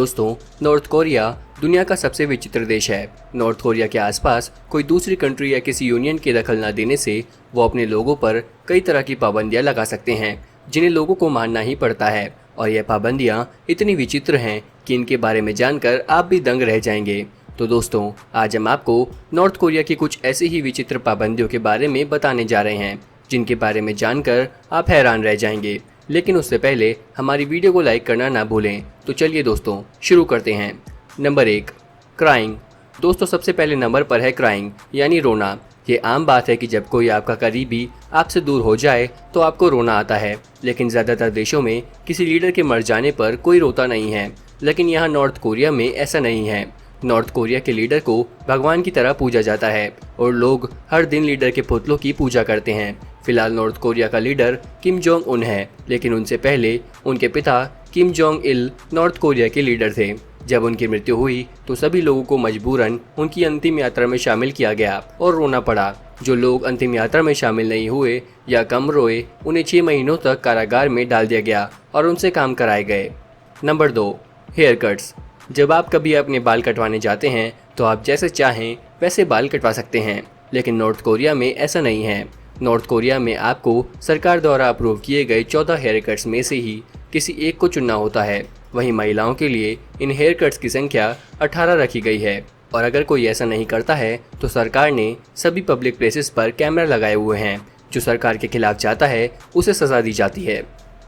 दोस्तों, north Korea दुनिया का सबसे विचित्र देश है। नॉर्थ कोरिया के आसपास कोई दूसरी कंट्री या किसी यूनियन की दखल न देने से वो अपने लोगों पर कई तरह की पाबंदियां लगा सकते हैं, जिन्हें लोगों को मानना ही पड़ता है। और यह पाबंदियां इतनी विचित्र हैं कि इनके बारे में जानकर आप भी दंग रह जाएंगे। तो दोस्तों, आज हम आपको नॉर्थ कोरिया की कुछ ऐसी ही विचित्र पाबंदियों के बारे में बताने जा रहे हैं, जिनके बारे में जानकर आप हैरान रह जाएंगे। लेकिन उससे पहले हमारी वीडियो को लाइक करना ना भूलें। तो चलिए दोस्तों, शुरू करते हैं। Number 1, crying. दोस्तों, सबसे पहले नंबर पर है क्राइंग, यानी रोना। ये आम बात है कि जब कोई आपका करीबी आपसे दूर हो जाए तो आपको रोना आता है, लेकिन ज़्यादातर देशों में किसी लीडर के मर जाने पर कोई रोता नहीं है। लेकिन यहाँ नॉर्थ कोरिया में ऐसा नहीं है। नॉर्थ कोरिया के लीडर को भगवान की तरह पूजा जाता है और लोग हर दिन लीडर के पुतलों की पूजा करते हैं। फिलहाल नॉर्थ कोरिया का लीडर किम जोंग उन है, लेकिन उनसे पहले उनके पिता Kim Jong Il north Korea के लीडर थे। जब उनकी मृत्यु हुई तो सभी लोगों को मजबूरन उनकी अंतिम यात्रा में शामिल किया गया और रोना पड़ा। जो लोग अंतिम यात्रा में शामिल नहीं हुए या कम रोए, उन्हें 6 महीनों तक कारागार में डाल दिया गया और उनसे काम कराए गए। Number 2, haircuts. जब आप कभी अपने बाल कटवाने जाते हैं तो आप जैसे चाहें वैसे बाल कटवा सकते हैं, लेकिन नॉर्थ कोरिया में ऐसा नहीं है। नॉर्थ कोरिया में आपको सरकार द्वारा अप्रूव किए गए 14 हेयर कट्स में से ही किसी एक को चुनना होता है। वहीं महिलाओं के लिए इन हेयर कट्स की संख्या 18 रखी गई है, और अगर कोई ऐसा नहीं करता है तो सरकार ने सभी पब्लिक प्लेसेस पर कैमरा लगाए हुए हैं। जो सरकार के खिलाफ जाता है उसे सजा दी जाती है।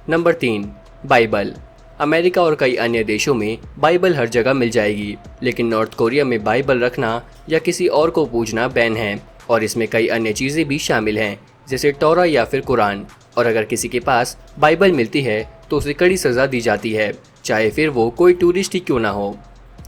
Number 3, Bible. अमेरिका और कई अन्य देशों में बाइबल हर जगह मिल जाएगी, लेकिन नॉर्थ कोरिया में बाइबल रखना या किसी और को पूजना बैन है, और इसमें कई अन्य चीज़ें भी शामिल हैं, जैसे टोरा या फिर कुरान। और अगर किसी के पास बाइबल मिलती है तो उसे कड़ी सज़ा दी जाती है, चाहे फिर वो कोई टूरिस्ट ही क्यों ना हो।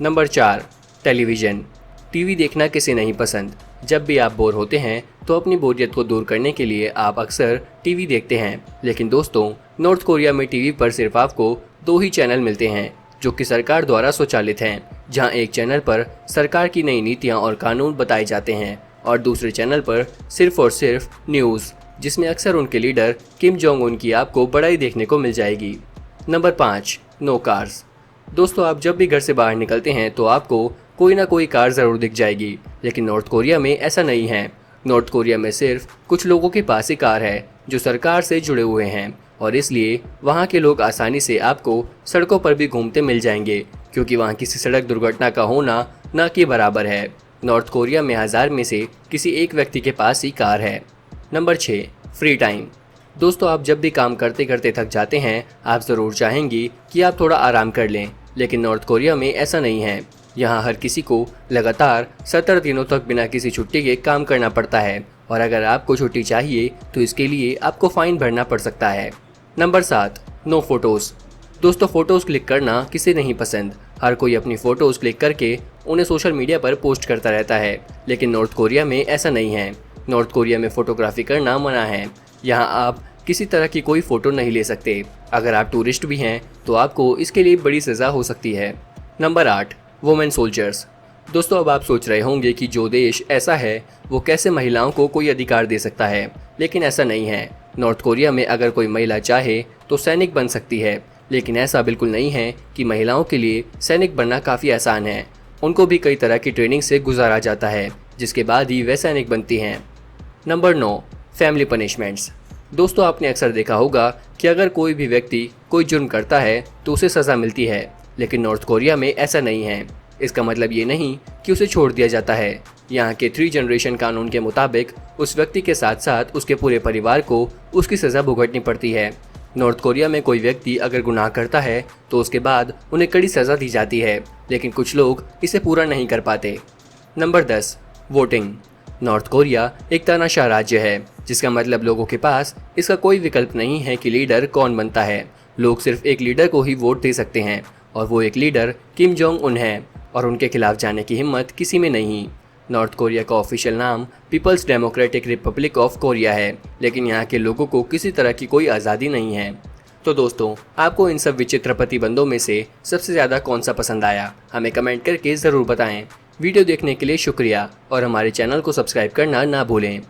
Number 4, television. टीवी देखना किसे नहीं पसंद। जब भी आप बोर होते हैं तो अपनी बोरियत को दूर करने के लिए आप अक्सर टीवी देखते हैं, लेकिन दोस्तों, नॉर्थ कोरिया में टीवी पर सिर्फ आपको 2 ही चैनल मिलते हैं, जो कि सरकार द्वारा स्वचालित हैं, जहां एक चैनल पर सरकार की नई नीतियां और कानून बताए जाते हैं और दूसरे चैनल पर सिर्फ और सिर्फ न्यूज़, जिसमें अक्सर उनके लीडर किम जोंग उन की आपको बड़ाई देखने को मिल जाएगी। Number 5, no cars. दोस्तों, आप जब भी घर से बाहर निकलते हैं तो आपको कोई ना कोई कार ज़रूर दिख जाएगी, लेकिन नॉर्थ कोरिया में ऐसा नहीं है। नॉर्थ कोरिया में सिर्फ कुछ लोगों के पास ही कार है जो सरकार से जुड़े हुए हैं, और इसलिए वहाँ के लोग आसानी से आपको सड़कों पर भी घूमते मिल जाएंगे, क्योंकि वहाँ किसी सड़क दुर्घटना का होना न के बराबर है। नॉर्थ कोरिया में 1000 में से किसी एक व्यक्ति के पास ही कार है। Number 6, free time. दोस्तों, आप जब भी काम करते करते थक जाते हैं, आप ज़रूर चाहेंगे कि आप थोड़ा आराम कर लें, लेकिन नॉर्थ कोरिया में ऐसा नहीं है। यहाँ हर किसी को लगातार 70 दिनों तक बिना किसी छुट्टी के काम करना पड़ता है, और अगर आपको छुट्टी चाहिए तो इसके लिए आपको फ़ाइन भरना पड़ सकता है। Number 7, no photos. दोस्तों, फ़ोटोज़ क्लिक करना किसे नहीं पसंद। हर कोई अपनी फ़ोटोज़ क्लिक करके उन्हें सोशल मीडिया पर पोस्ट करता रहता है, लेकिन नॉर्थ कोरिया में ऐसा नहीं है। नॉर्थ कोरिया में फ़ोटोग्राफी करना मना है। यहाँ आप किसी तरह की कोई फ़ोटो नहीं ले सकते। अगर आप टूरिस्ट भी हैं तो आपको इसके लिए बड़ी सज़ा हो सकती है। Number 8, women soldiers. दोस्तों, अब आप सोच रहे होंगे कि जो देश ऐसा है वो कैसे महिलाओं को कोई अधिकार दे सकता है, लेकिन ऐसा नहीं है। नॉर्थ कोरिया में अगर कोई महिला चाहे तो सैनिक बन सकती है, लेकिन ऐसा बिल्कुल नहीं है कि महिलाओं के लिए सैनिक बनना काफ़ी आसान है। उनको भी कई तरह की ट्रेनिंग से गुजारा जाता है, जिसके बाद ही वे सैनिक बनती हैं। Number 9, family punishments. दोस्तों, आपने अक्सर देखा होगा कि अगर कोई भी व्यक्ति कोई जुर्म करता है तो उसे सज़ा मिलती है, लेकिन नॉर्थ कोरिया में ऐसा नहीं है। इसका मतलब ये नहीं कि उसे छोड़ दिया जाता है। यहाँ के 3 जनरेशन कानून के मुताबिक उस व्यक्ति के साथ साथ उसके पूरे परिवार को उसकी सज़ा भुगतनी पड़ती है। नॉर्थ कोरिया में कोई व्यक्ति अगर गुनाह करता है तो उसके बाद उन्हें कड़ी सज़ा दी जाती है, लेकिन कुछ लोग इसे पूरा नहीं कर पाते। Number 10, voting. नॉर्थ कोरिया एक तानाशाह राज्य है, जिसका मतलब लोगों के पास इसका कोई विकल्प नहीं है कि लीडर कौन बनता है। लोग सिर्फ एक लीडर को ही वोट दे सकते हैं, और वो एक लीडर किम जोंग उन है, और उनके खिलाफ जाने की हिम्मत किसी में नहीं। नॉर्थ कोरिया का ऑफिशियल नाम people's democratic republic of Korea है, लेकिन यहाँ के लोगों को किसी तरह की कोई आज़ादी नहीं है। तो दोस्तों, आपको इन सब विचित्र प्रतिबंधों में से सबसे ज़्यादा कौन सा पसंद आया, हमें कमेंट करके ज़रूर बताएं। वीडियो देखने के लिए शुक्रिया, और हमारे चैनल को सब्सक्राइब करना ना भूलें।